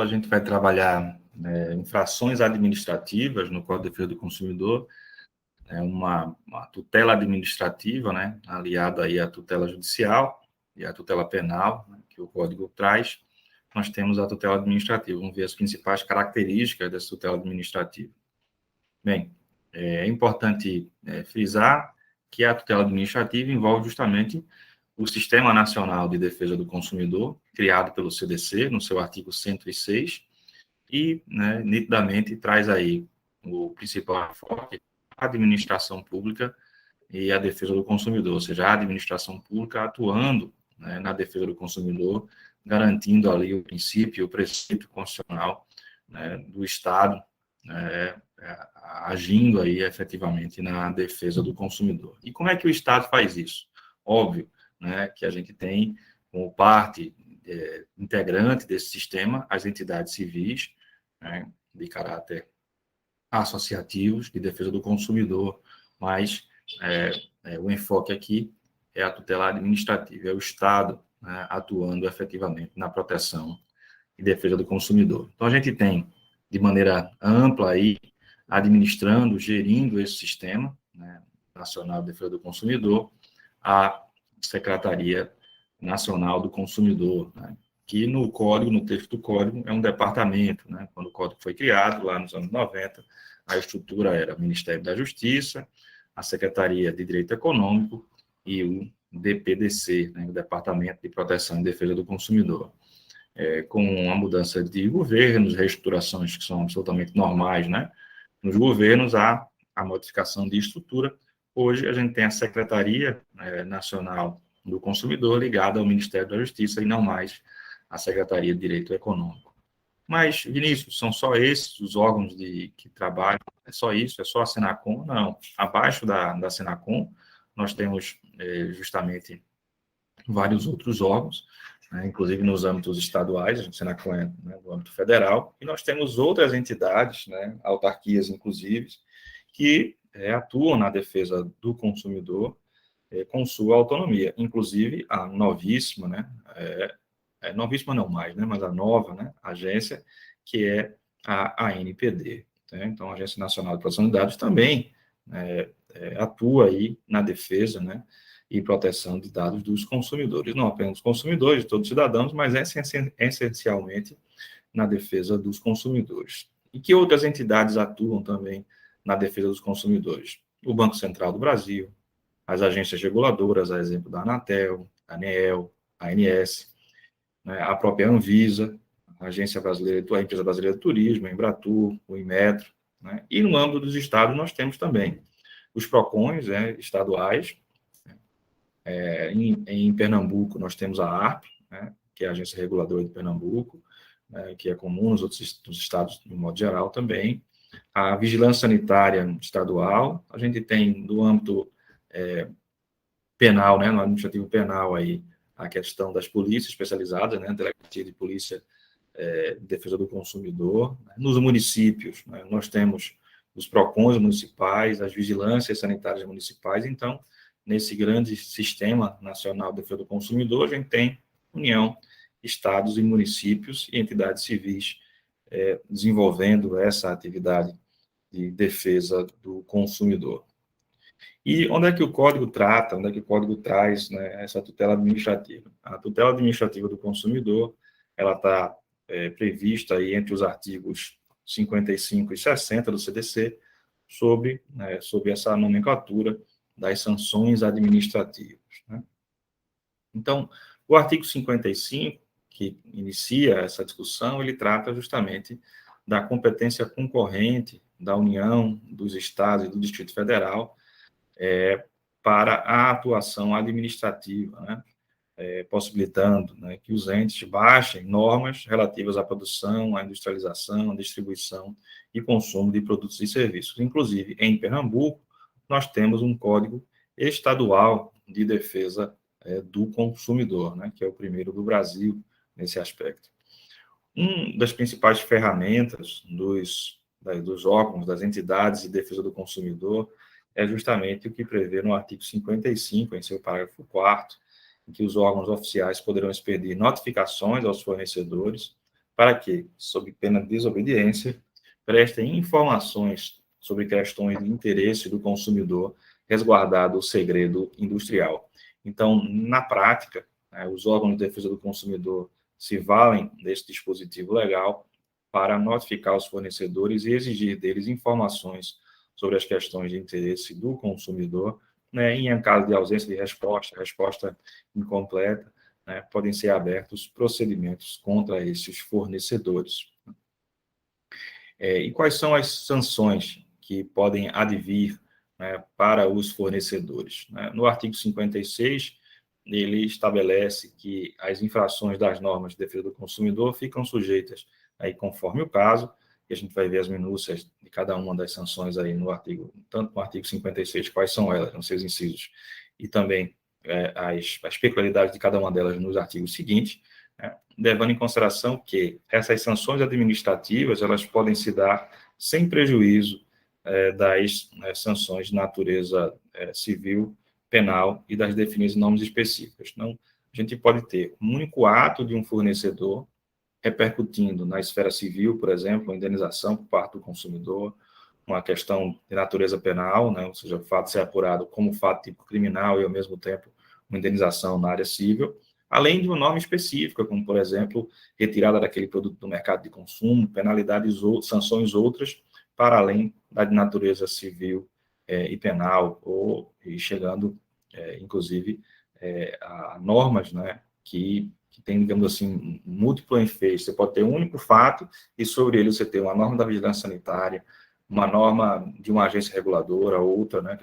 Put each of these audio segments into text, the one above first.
a gente vai trabalhar infrações administrativas no Código de Defesa do Consumidor, uma tutela administrativa, né, aliada aí à tutela judicial e à tutela penal, né, que o Código traz. Nós temos a tutela administrativa. Vamos ver as principais características dessa tutela administrativa. Bem, é importante frisar que a tutela administrativa envolve justamente o Sistema Nacional de Defesa do Consumidor, criado pelo CDC, no seu artigo 106, e, né, nitidamente, traz aí o principal enfoque, a administração pública e a defesa do consumidor, ou seja, a administração pública atuando, né, na defesa do consumidor, garantindo ali o princípio, o preceito constitucional, né, do Estado, agindo aí efetivamente na defesa do consumidor. E como é que o Estado faz isso? Óbvio, né, que a gente tem como parte integrante desse sistema as entidades civis, né, de caráter associativos de defesa do consumidor, mas o enfoque aqui é a tutela administrativa, é o Estado, né, atuando efetivamente na proteção e defesa do consumidor. Então, a gente tem, de maneira ampla, aí, administrando, gerindo esse sistema, né, nacional de defesa do consumidor, a Secretaria Nacional do Consumidor, né, que no código, no texto do código, é um departamento, né? Quando o código foi criado, lá nos anos 90, a estrutura era o Ministério da Justiça, a Secretaria de Direito Econômico e o DPDC, né, o Departamento de Proteção e Defesa do Consumidor. Com a mudança de governos, reestruturações que são absolutamente normais, né? Nos governos, há a modificação de estrutura. Hoje, a gente tem a Secretaria Nacional do Consumidor ligada ao Ministério da Justiça e não mais a Secretaria de Direito Econômico. Mas, Vinícius, são só esses os órgãos que trabalham? É só isso? É só a Senacom? Não. Abaixo da Senacom, nós temos justamente vários outros órgãos, né, inclusive nos âmbitos estaduais, a Senacom é, né, no âmbito federal, e nós temos outras entidades, né, autarquias, inclusive, que atuam na defesa do consumidor com sua autonomia, inclusive a novíssima, né, novíssima não mais, né, mas a nova, né, agência, que é a ANPD. Né? Então, a Agência Nacional de Proteção de Dados também atua aí na defesa, né, e proteção de dados dos consumidores, não apenas dos consumidores, de todos os cidadãos, mas essencialmente na defesa dos consumidores. E que outras entidades atuam também na defesa dos consumidores? O Banco Central do Brasil, as agências reguladoras, a exemplo da Anatel, a ANEEL, a ANS, né, a própria Anvisa, a Agência Brasileira, a Empresa Brasileira de Turismo, a Embratur, o Inmetro, né? E no âmbito dos estados nós temos também os PROCONs estaduais. Em Pernambuco nós temos a ARP, né, que é a Agência Reguladora de Pernambuco, né, que é comum nos outros estados de modo geral também. A Vigilância Sanitária Estadual, a gente tem no âmbito penal, né, no administrativo penal aí, a questão das polícias especializadas, né, Delegacia de Polícia de Defesa do Consumidor. Nos municípios, né, nós temos os PROCONs municipais, as vigilâncias sanitárias municipais. Então, nesse grande sistema nacional de defesa do consumidor, a gente tem União, estados e municípios e entidades civis desenvolvendo essa atividade de defesa do consumidor. E onde é que o Código trata, onde é que o Código traz, né, essa tutela administrativa? A tutela administrativa do consumidor, ela está prevista aí entre os artigos 55 e 60 do CDC, sob essa nomenclatura das sanções administrativas. Né? Então, o artigo 55, que inicia essa discussão, ele trata justamente da competência concorrente da União, dos Estados e do Distrito Federal para a atuação administrativa, né? Possibilitando, né, que os entes baixem normas relativas à produção, à industrialização, à distribuição e consumo de produtos e serviços. Inclusive, em Pernambuco, nós temos um Código Estadual de Defesa do Consumidor, né, que é o primeiro do Brasil nesse aspecto. Uma das principais ferramentas dos órgãos, das entidades de defesa do consumidor, é justamente o que prevê no artigo 55, em seu parágrafo 4º, em que os órgãos oficiais poderão expedir notificações aos fornecedores para que, sob pena de desobediência, prestem informações sobre questões de interesse do consumidor, resguardado o segredo industrial. Então, na prática, os órgãos de defesa do consumidor se valem desse dispositivo legal para notificar os fornecedores e exigir deles informações sobre as questões de interesse do consumidor, né, e em caso de ausência de resposta incompleta, né, podem ser abertos procedimentos contra esses fornecedores. E quais são as sanções que podem advir, né, para os fornecedores? Né? No artigo 56, ele estabelece que as infrações das normas de defesa do consumidor ficam sujeitas, aí, conforme o caso, e a gente vai ver as minúcias de cada uma das sanções aí no artigo, tanto no artigo 56, quais são elas, nos seus incisos, e também as peculiaridades de cada uma delas nos artigos seguintes, né, levando em consideração que essas sanções administrativas, elas podem se dar sem prejuízo das sanções de natureza civil, penal e das definidas em normas específicas. Então, a gente pode ter um único ato de um fornecedor repercutindo na esfera civil, por exemplo, a indenização por parte do consumidor, uma questão de natureza penal, né, ou seja, o fato ser apurado como fato tipo criminal e, ao mesmo tempo, uma indenização na área civil, além de uma norma específica, como, por exemplo, retirada daquele produto do mercado de consumo, penalidades ou sanções outras, para além da de natureza civil e penal, e chegando, inclusive, a normas, né, que tem, digamos assim, múltiplo efeito. Você pode ter um único fato e sobre ele você tem uma norma da vigilância sanitária, uma norma de uma agência reguladora, outra, né,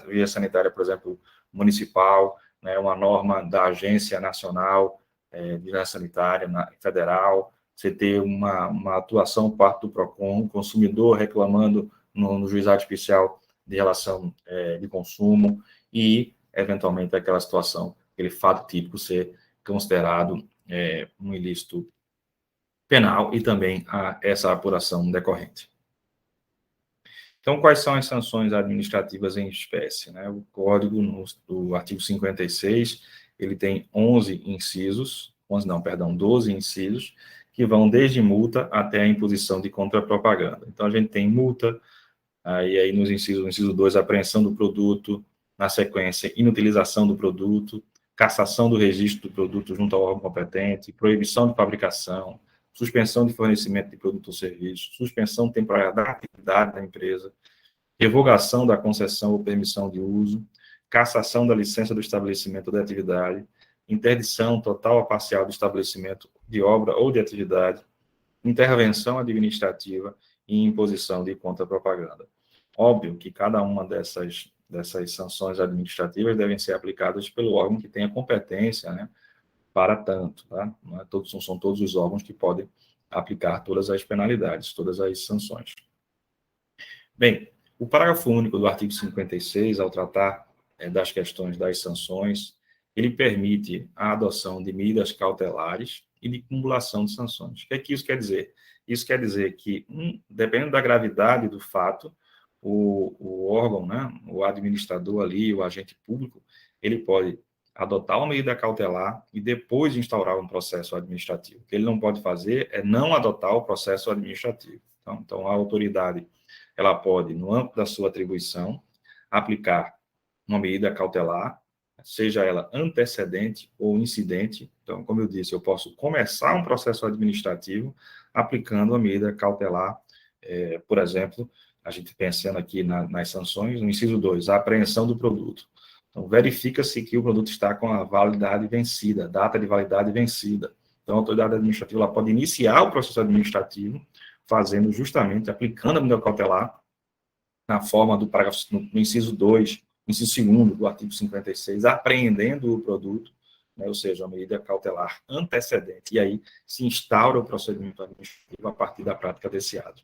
via sanitária, por exemplo, municipal, né, uma norma da Agência Nacional de Vigilância Sanitária federal, você ter uma atuação por parte do PROCON, consumidor reclamando no juizado especial de relação de consumo e, eventualmente, aquela situação, aquele fato típico ser considerado um ilícito penal e também essa apuração decorrente. Então, quais são as sanções administrativas em espécie? Né? O Código, do artigo 56, ele tem 11 incisos, 12 incisos, que vão desde multa até a imposição de contrapropaganda. Então, a gente tem multa, aí no inciso 2, apreensão do produto, na sequência, inutilização do produto, cassação do registro do produto junto ao órgão competente, proibição de fabricação, suspensão de fornecimento de produto ou serviço, suspensão temporária da atividade da empresa, revogação da concessão ou permissão de uso, cassação da licença do estabelecimento da atividade, interdição total ou parcial do estabelecimento de obra ou de atividade, intervenção administrativa e imposição de contrapropaganda. Óbvio que cada uma dessas sanções administrativas devem ser aplicadas pelo órgão que tenha competência, né, para tanto, tá? Não são todos os órgãos que podem aplicar todas as penalidades, todas as sanções. Bem, o parágrafo único do artigo 56, ao tratar das questões das sanções, ele permite a adoção de medidas cautelares e de cumulação de sanções. O que é que isso quer dizer? Isso quer dizer que, dependendo da gravidade do fato, o órgão, né, o administrador ali, o agente público, ele pode adotar uma medida cautelar e depois instaurar um processo administrativo. O que ele não pode fazer é não adotar o processo administrativo. Então a autoridade, ela pode, no âmbito da sua atribuição, aplicar uma medida cautelar, seja ela antecedente ou incidente. Então, como eu disse, eu posso começar um processo administrativo aplicando a medida cautelar, por exemplo, a gente pensando aqui nas sanções, no inciso 2, a apreensão do produto. Então, verifica-se que o produto está com a validade vencida, data de validade vencida. Então, a autoridade administrativa ela pode iniciar o processo administrativo fazendo justamente, aplicando a medida cautelar na forma do parágrafo, no inciso 2, inciso 2º do artigo 56, apreendendo o produto, né, ou seja, a medida cautelar antecedente, e aí se instaura o procedimento administrativo a partir da prática desse ato.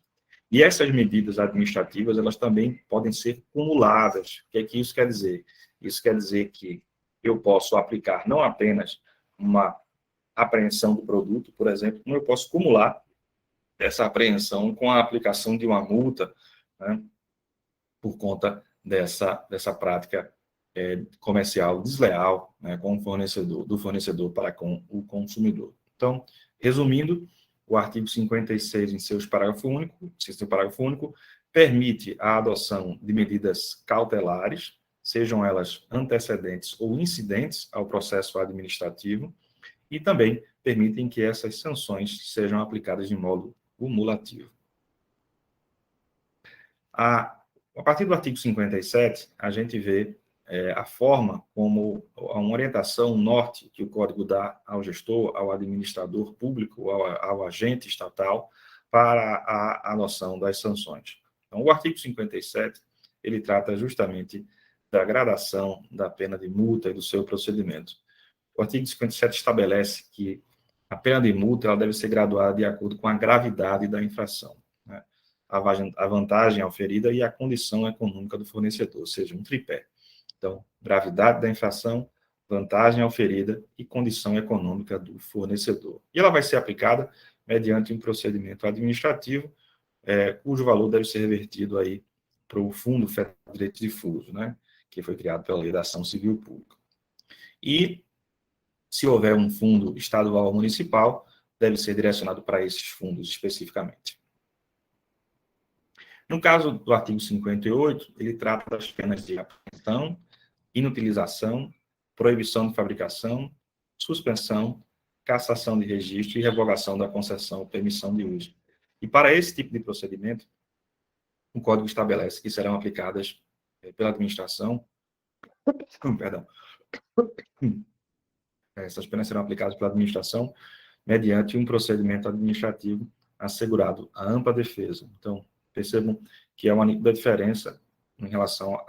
E essas medidas administrativas, elas também podem ser cumuladas. O que é que isso quer dizer? Isso quer dizer que eu posso aplicar não apenas uma apreensão do produto, por exemplo, como eu posso cumular essa apreensão com a aplicação de uma multa, né, por conta dessa prática comercial desleal, né, com o fornecedor, do fornecedor para com o consumidor. Então, resumindo, o artigo 56, em seu parágrafo único, permite a adoção de medidas cautelares, sejam elas antecedentes ou incidentes ao processo administrativo, e também permitem que essas sanções sejam aplicadas de modo cumulativo. A partir do artigo 57, a gente vê a forma como uma orientação norte que o Código dá ao gestor, ao administrador público, ao agente estatal, para a adoção das sanções. Então, o artigo 57, ele trata justamente da gradação da pena de multa e do seu procedimento. O artigo 57 estabelece que a pena de multa ela deve ser graduada de acordo com a gravidade da infração, né? A vantagem oferida e a condição econômica do fornecedor, ou seja, um tripé. Então, gravidade da infração, vantagem oferida e condição econômica do fornecedor. E ela vai ser aplicada mediante um procedimento administrativo, cujo valor deve ser revertido aí para o Fundo Federal de Direito Difuso, né, que foi criado pela Lei da Ação Civil Pública. E, se houver um fundo estadual ou municipal, deve ser direcionado para esses fundos especificamente. No caso do artigo 58, ele trata das penas de apreensão, inutilização, proibição de fabricação, suspensão, cassação de registro e revogação da concessão ou permissão de uso. E para esse tipo de procedimento, o Código estabelece que serão aplicadas pela administração, perdão, essas penas serão aplicadas pela administração mediante um procedimento administrativo assegurado a ampla defesa. Então, percebam que é uma nítida diferença em relação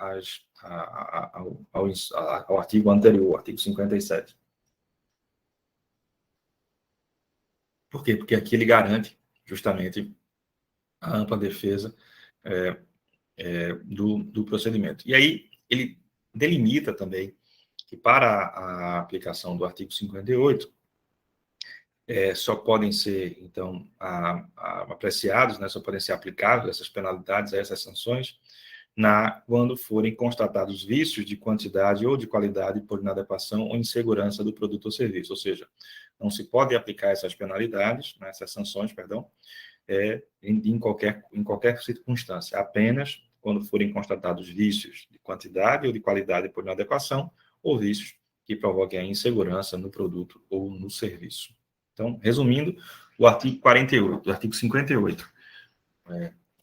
ao artigo anterior, artigo 57. Por quê? Porque aqui ele garante justamente a ampla defesa do procedimento. E aí ele delimita também que para a aplicação do artigo 58, só podem ser, então, apreciados, né, só podem ser aplicados essas penalidades, essas sanções, quando forem constatados vícios de quantidade ou de qualidade por inadequação ou insegurança do produto ou serviço. Ou seja, não se pode aplicar essas penalidades, né, essas sanções, perdão, em qualquer circunstância, apenas quando forem constatados vícios de quantidade ou de qualidade por inadequação ou vícios que provoquem a insegurança no produto ou no serviço. Então, resumindo, o artigo 48, o artigo 58.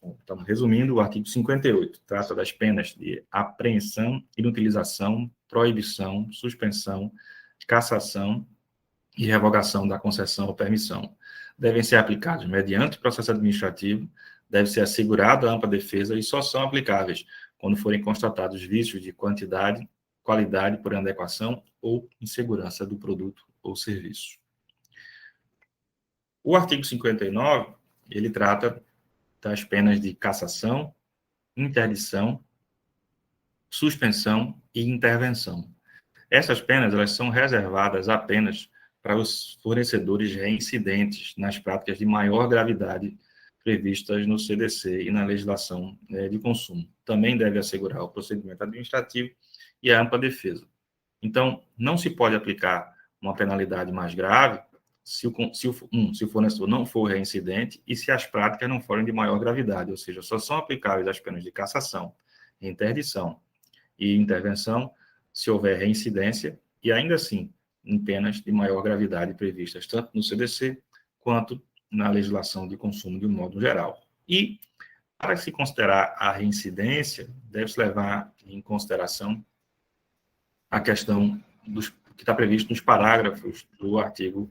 Então, resumindo, o artigo 58 trata das penas de apreensão, inutilização, proibição, suspensão, cassação e revogação da concessão ou permissão. Devem ser aplicados mediante processo administrativo, deve ser assegurada a ampla defesa e só são aplicáveis quando forem constatados vícios de quantidade, qualidade por inadequação ou insegurança do produto ou serviço. O artigo 59, ele trata das penas de cassação, interdição, suspensão e intervenção. Essas penas elas são reservadas apenas para os fornecedores reincidentes nas práticas de maior gravidade previstas no CDC e na legislação de consumo. Também deve assegurar o procedimento administrativo e a ampla defesa. Então, não se pode aplicar uma penalidade mais grave se o fornecedor não for reincidente e se as práticas não forem de maior gravidade, ou seja, só são aplicáveis as penas de cassação, interdição e intervenção se houver reincidência e, ainda assim, em penas de maior gravidade previstas tanto no CDC quanto na legislação de consumo de um modo geral. E, para se considerar a reincidência, deve-se levar em consideração a questão que está previsto nos parágrafos do artigo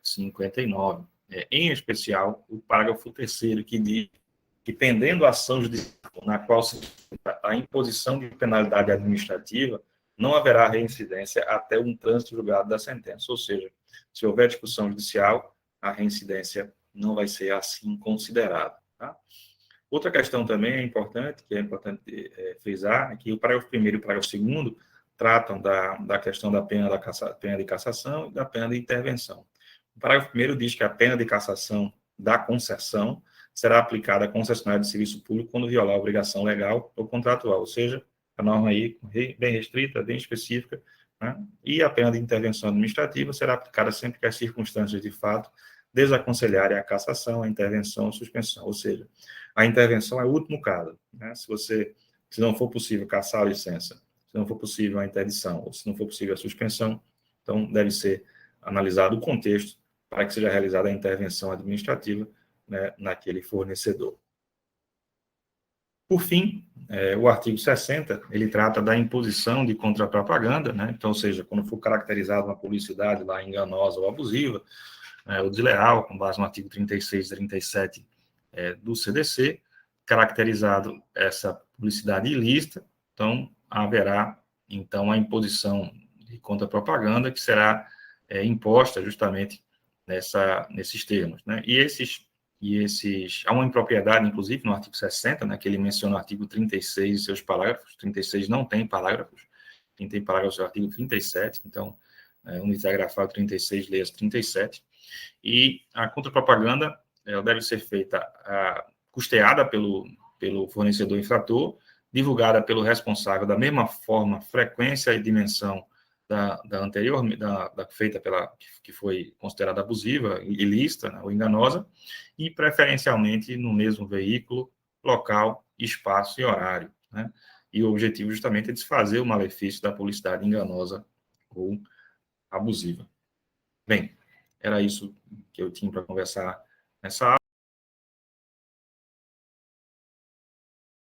59, em especial o parágrafo 3º, que diz que, pendendo a ação judicial na qual se a imposição de penalidade administrativa, não haverá reincidência até um trânsito julgado da sentença. Ou seja, se houver discussão judicial, a reincidência não vai ser assim considerada. Tá? Outra questão também que é importante frisar, é que o parágrafo 1º e o parágrafo 2º tratam da questão da pena de cassação e da pena de intervenção. O parágrafo 1º diz que a pena de cassação da concessão será aplicada à concessionária de serviço público quando violar a obrigação legal ou contratual, ou seja, a norma aí bem restrita, bem específica, né? E a pena de intervenção administrativa será aplicada sempre que as circunstâncias de fato desaconselharem a cassação, a intervenção, a suspensão. Ou seja, a intervenção é o último caso, né? Se não for possível cassar a licença, se não for possível a interdição, ou se não for possível a suspensão, então deve ser analisado o contexto para que seja realizada a intervenção administrativa, né, naquele fornecedor. Por fim, o artigo 60, ele trata da imposição de contrapropaganda, né? Então, ou seja, quando for caracterizada uma publicidade lá enganosa ou abusiva, ou desleal, com base no artigo 36 e 37 do CDC, caracterizado essa publicidade ilícita, então haverá então a imposição de contrapropaganda que será imposta justamente nesses termos, né? Há uma impropriedade, inclusive, no artigo 60, né, que ele menciona o artigo 36 e seus parágrafos. 36 não tem parágrafos, quem tem parágrafos é o artigo 37, então, unidade grafal 36, leia 37. E a contrapropaganda ela deve ser feita, custeada pelo fornecedor infrator, divulgada pelo responsável da mesma forma, frequência e dimensão da anterior, feita que foi considerada abusiva, ilícita, né, ou enganosa, e preferencialmente no mesmo veículo, local, espaço e horário, né? E o objetivo justamente é desfazer o malefício da publicidade enganosa ou abusiva. Bem, era isso que eu tinha para conversar nessa aula.